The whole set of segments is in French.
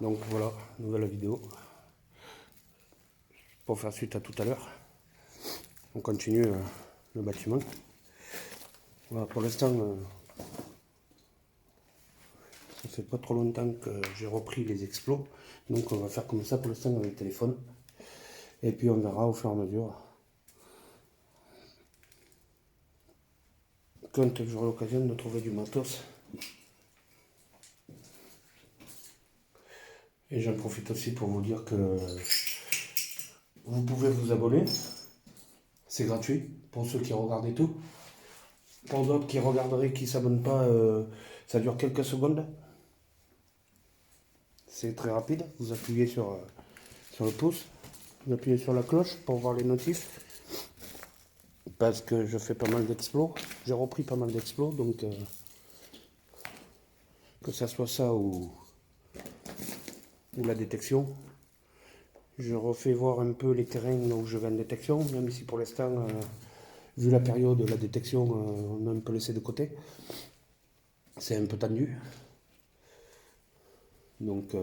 Donc voilà, nouvelle vidéo. Pour faire suite à tout à l'heure. On continue le bâtiment. Voilà, pour l'instant, ça fait pas trop longtemps que j'ai repris les explos. Donc on va faire comme ça pour l'instant avec le téléphone. Et puis on verra au fur et à mesure. Quand j'aurai l'occasion de trouver du matos. Et j'en profite aussi pour vous dire que vous pouvez vous abonner. C'est gratuit pour ceux qui regardent et tout. Pour d'autres qui regarderaient, qui ne s'abonnent pas, ça dure quelques secondes. C'est très rapide. Vous appuyez sur le pouce. Vous appuyez sur la cloche pour voir les notifs. Parce que je fais pas mal d'explos. J'ai repris pas mal d'explos. Donc, que ça soit ça ou la détection. Je refais voir un peu les terrains où je vais en détection. Même si pour l'instant, vu la période, la détection, on a un peu laissé de côté. C'est un peu tendu. Donc,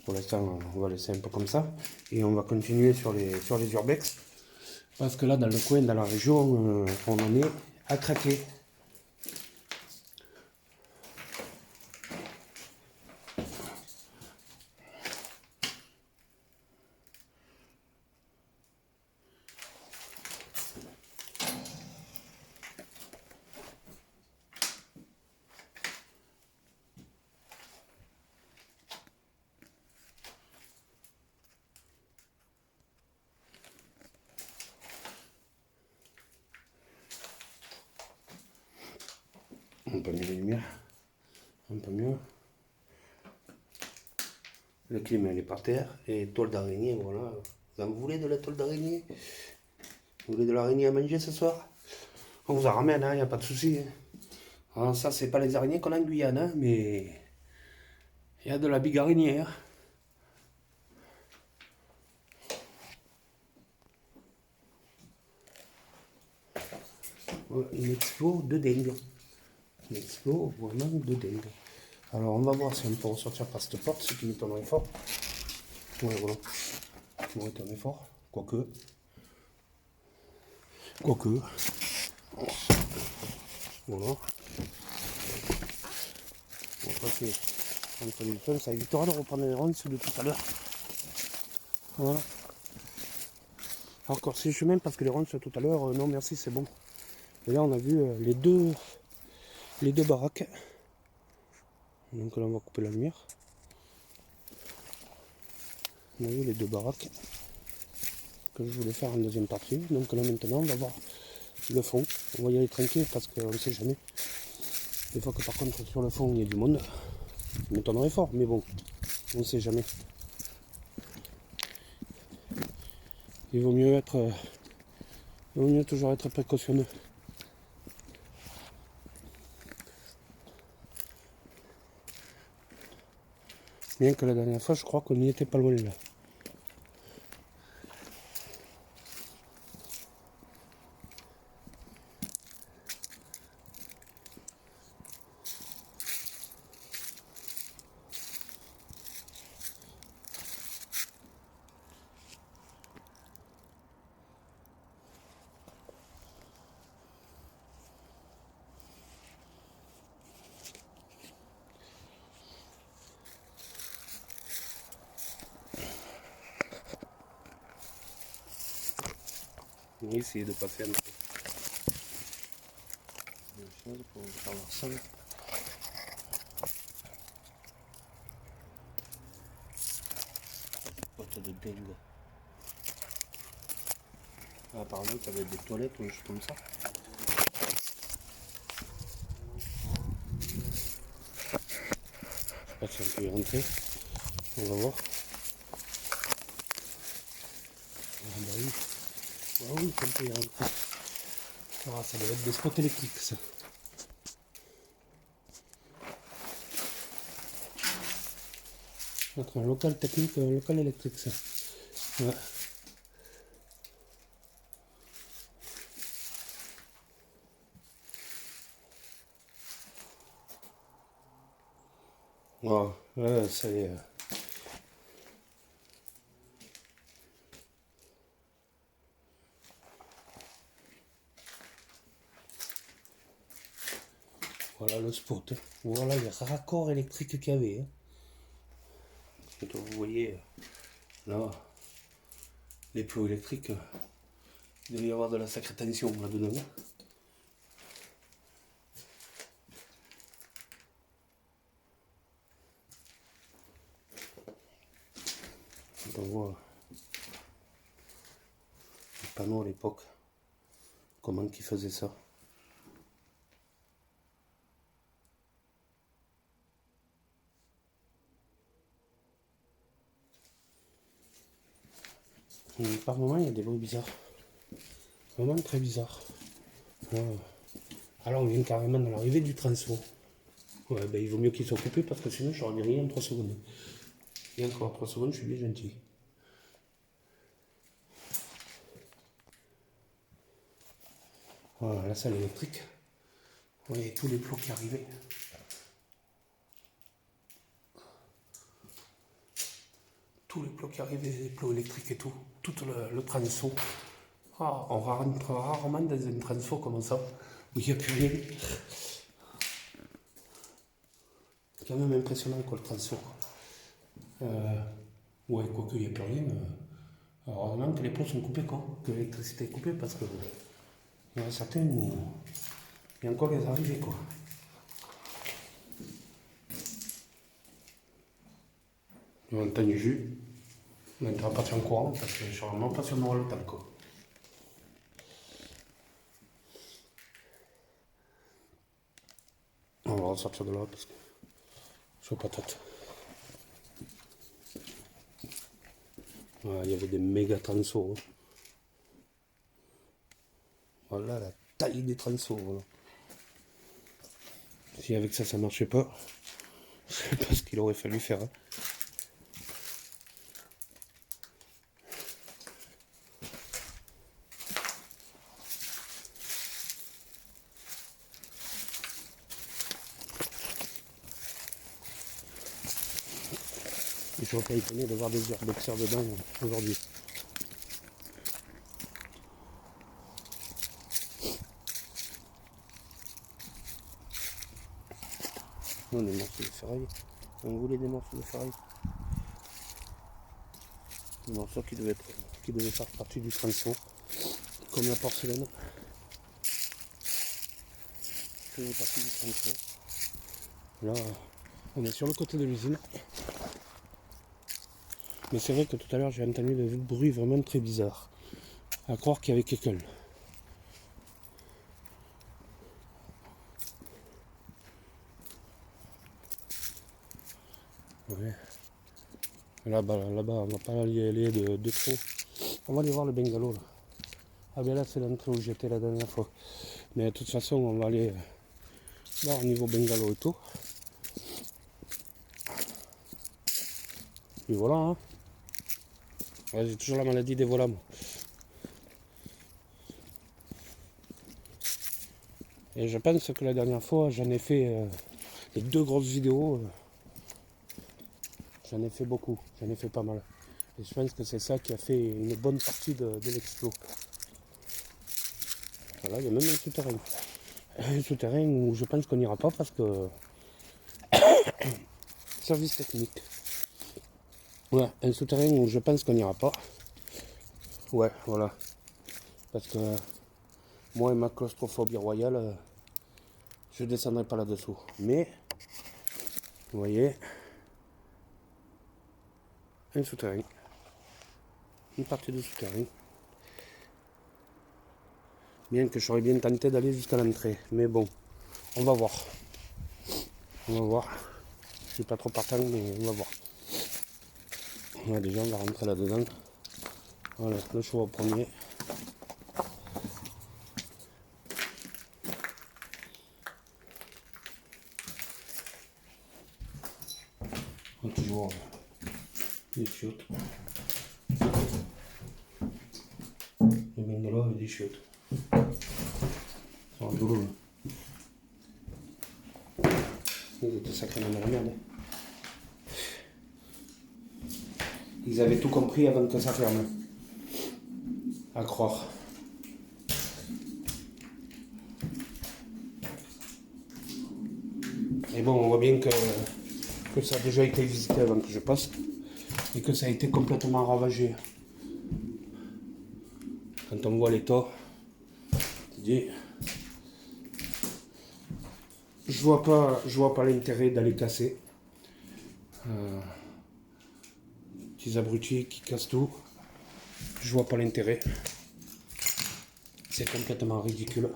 pour l'instant, on va laisser un peu comme ça. Et on va continuer sur les urbex. Parce que là, dans le coin, dans la région, on en est à craquer. Un peu mieux les lumières. Un peu mieux. Le clim, elle est par terre. Et toile d'araignée, voilà. Vous en voulez de la toile d'araignée? Vous voulez de l'araignée à manger ce soir? On vous en ramène, il n'y a pas de souci. Alors ça, c'est pas les araignées qu'on a en Guyane, hein, mais il y a de la big araignée. Hein. Une expo de dingue. Une expo vraiment de dingue. Alors on va voir si on peut ressortir par cette porte, ce qui m'étonnerait fort. Ouais, voilà. Ça m'aurait étonné fort. Quoique. Quoique. Voilà. On va passer entre les feux. Ça évitera de reprendre les ronces de tout à l'heure. Voilà. Encore si je même parce que les ronces tout à l'heure, non merci, c'est bon. Et là on a vu les deux baraques. Donc là on va couper la lumière. On a vu les deux baraques que je voulais faire en deuxième partie. Donc là maintenant on va voir le fond. On va y aller tranquille parce qu'on ne sait jamais. Des fois que par contre sur le fond il y a du monde. Ça m'étonnerait fort, mais bon, on ne sait jamais. Il vaut mieux toujours être précautionneux. Bien que la dernière fois je crois qu'on n'y était pas loin là. On va essayer de passer un peu. Une chose pour avoir ça. Pote de dingue. Apparemment ça va être des toilettes ou des choses comme ça. Je sais pas si on peut y rentrer. On va voir. Ah bah oui. Ah oui, on peut y rentrer. Ah, ça doit être des spots électriques ça. Notre un local technique, un local électrique ça. Ouais. Wow. Ça y est. Voilà le spot. Voilà les raccords électriques qu'il y avait. Donc, vous voyez là les plots électriques. Il doit y avoir de la sacrée tension là-dedans. On voit les panneaux à l'époque. Comment ils faisaient ça. Par moment, il y a des bruits bizarres. Vraiment très bizarres. Alors, on vient carrément de l'arrivée du transo. Ouais, ben, il vaut mieux qu'il soit coupé parce que sinon, je n'aurai rien en 3 secondes. Et encore 3 secondes, je suis bien gentil. Voilà, la salle électrique. Vous voyez tous les plots qui arrivaient. Tous les plots qui arrivaient, les plots électriques et tout. Tout le transo. Ah, on rentre rarement dans un transo comme ça, où il n'y a plus rien. C'est quand même impressionnant quoi, le transo. Ouais, quoique il n'y a plus rien. Heureusement que les plots sont coupés, quoi. Que l'électricité est coupée, parce que il y en a certains où il y a encore des arrivées, quoi. On entend du jus. On n'entrera pas en courant, parce que je suis vraiment pas sûr de le temps, quoi. On va ressortir de là, parce que je suis patate. Voilà, il y avait des méga transos. Hein. Voilà la taille des transos. Voilà. Si avec ça, ça marchait pas, je sais pas ce qu'il aurait fallu faire. Hein. Je suis pas étonné de voir des urbexières dedans aujourd'hui. Non, des morceaux de ferraille. On voulait des morceaux de ferraille. Des morceaux qui devaient faire partie du transo, comme la porcelaine. Qui faisait partie du transo. Là, on est sur le côté de l'usine. Mais c'est vrai que tout à l'heure, j'ai entendu des bruits vraiment très bizarres. À croire qu'il y avait quelqu'un. Ouais. Là-bas, on va pas y aller de trop. On va aller voir le bungalow là. Ah ben là, c'est l'entrée où j'étais la dernière fois. Mais de toute façon, on va aller voir au niveau bungalow et tout. Et voilà, hein. Ouais, j'ai toujours la maladie des volants. Et je pense que la dernière fois, j'en ai fait les 2 grosses vidéos. J'en ai fait beaucoup, j'en ai fait pas mal. Et je pense que c'est ça qui a fait une bonne partie de l'explo. Voilà, il y a même un souterrain. Un souterrain où je pense qu'on n'ira pas parce que... Service technique. Ouais, un souterrain où je pense qu'on n'ira pas. Ouais, voilà. Parce que moi et ma claustrophobie royale, je ne descendrai pas là-dessous. Mais, vous voyez, un souterrain. Une partie de souterrain. Bien que j'aurais bien tenté d'aller jusqu'à l'entrée. Mais bon, on va voir. On va voir. Je suis pas trop partant, mais on va voir. Ouais, déjà, on va rentrer là-dedans. Voilà, le choix au premier. On va toujours les chiottes. Le bungalow avec des chiottes. C'est rigolo. Ils étaient sacrément dans la merde. Ils avaient tout compris avant que ça ferme. À croire. Et bon, on voit bien que ça a déjà été visité avant que je passe. Et que ça a été complètement ravagé. Quand on voit l'état, tu dis, je vois pas l'intérêt d'aller casser. Petits abrutis qui cassent tout. Je vois pas l'intérêt. C'est complètement ridicule.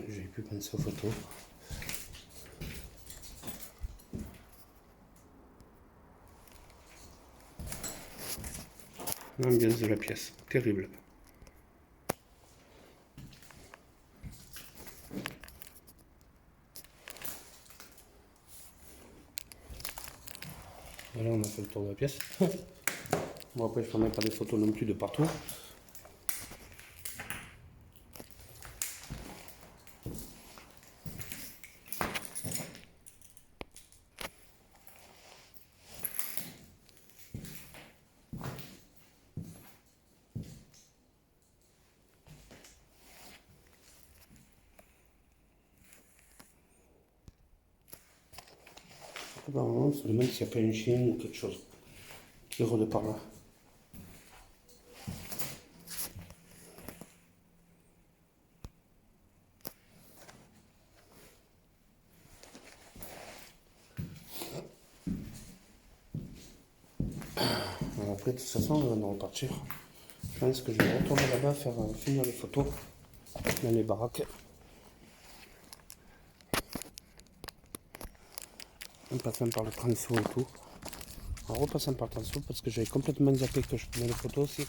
J'ai pu penser aux photos. L'ambiance de la pièce, terrible. Voilà, on a fait le tour de la pièce. Bon, après, je ne prendrai pas des photos non plus de partout. Apparemment, on se demande s'il n'y a pas une chienne ou quelque chose qui rôde par là. Alors après, de toute façon, on va repartir. Je pense que je vais retourner là-bas, finir les photos dans les baraques. En passant par le transo et tout. En repassant par le transo parce que j'avais complètement zappé que je prenais les photos aussi.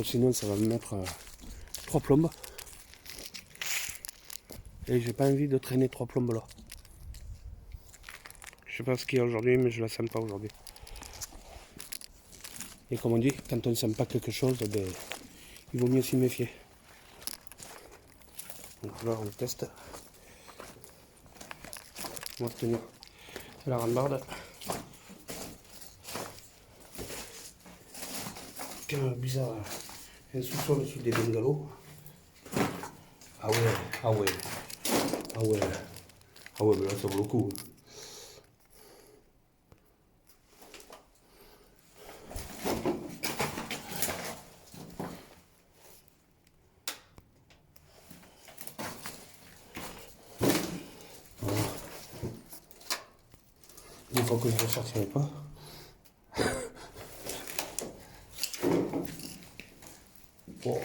Sinon, ça va me mettre 3 plombes. Et j'ai pas envie de traîner 3 plombes là. Je sais pas ce qu'il y a aujourd'hui, mais je la sens pas aujourd'hui. Et comme on dit, quand on ne sent pas quelque chose, ben, il vaut mieux s'y méfier. Donc là, on teste. On va tenir la rambarde. Quel bizarre, un sous-sol sous des bungalows. Ah ouais, ah ouais, ah ouais, ah ouais, mais là ça vaut le coup. Une fois que je ne ressortirai pas. Bon.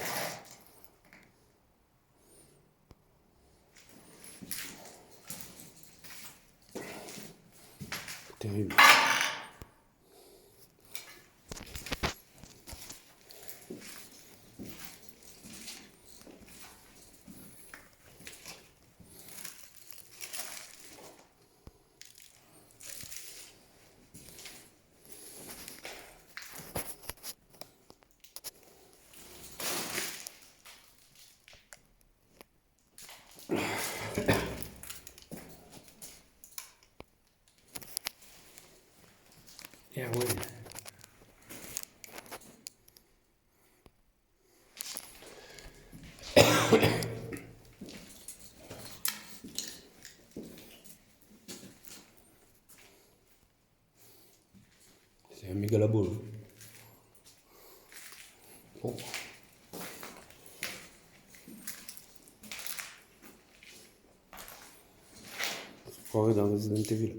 Terrible. Et ah ouais. C'est un méga labo. Bon. Je croirais dans Resident Evil.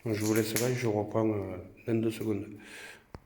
Je vous laisse là, je reprends dans 2 secondes.